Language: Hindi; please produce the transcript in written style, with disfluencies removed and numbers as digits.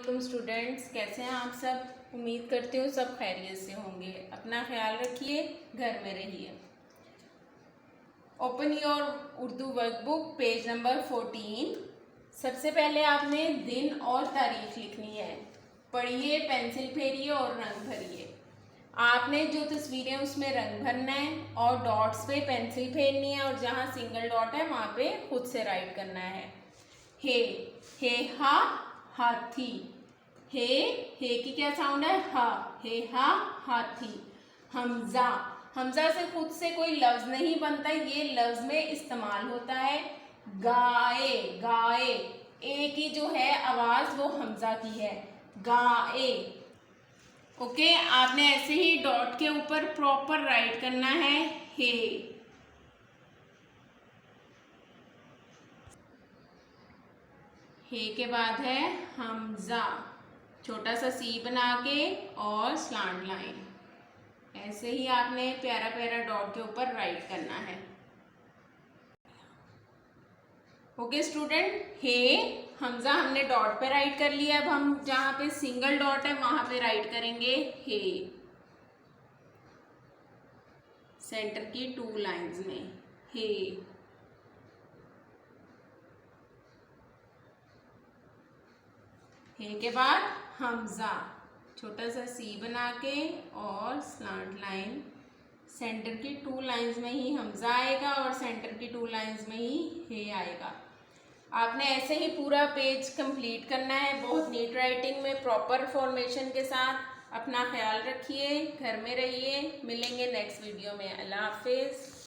वालेकुम स्टूडेंट्स, कैसे हैं आप सब। उम्मीद करती हूँ सब खैरियत से होंगे। अपना ख्याल रखिए, घर में रहिए। Open your Urdu workbook, page number 14। सबसे पहले आपने दिन और तारीख लिखनी है। पढ़िए, पेंसिल फेरिए और रंग भरिए। आपने जो तस्वीरें उसमें रंग भरना है और डॉट्स पे पेंसिल फेरनी है और जहाँ सिंगल डॉट है वहाँ पे खुद से राइट करना है। हे हा हाथी। हे की क्या साउंड है, हा। हे हा हाथी। हमजा, हमजा से खुद से कोई लफ्ज नहीं बनता, ये लफ्ज में इस्तेमाल होता है। गाए, गाए, ए की जो है आवाज वो हमजा की है, गाए। ओके, आपने ऐसे ही डॉट के ऊपर प्रॉपर राइट करना है हे। हे के बाद है हमजा, छोटा सा सी बना के और स्लांट लाइन। ऐसे ही आपने प्यारा प्यारा डॉट के ऊपर राइट करना है। ओके स्टूडेंट, हे हमजा हमने डॉट पे राइट कर लिया। अब हम जहाँ पे सिंगल डॉट है वहां पे राइट करेंगे हे, सेंटर की 2 लाइंस में हे। हे के बाद हमजा, छोटा सा सी बना के और स्लांट लाइन। सेंटर की 2 लाइंस में ही हमजा आएगा और सेंटर की 2 लाइंस में ही हे आएगा। आपने ऐसे ही पूरा पेज कंप्लीट करना है, बहुत नीट राइटिंग में, प्रॉपर फॉर्मेशन के साथ। अपना ख्याल रखिए, घर में रहिए। मिलेंगे नेक्स्ट वीडियो में। अल्लाह हाफिज़।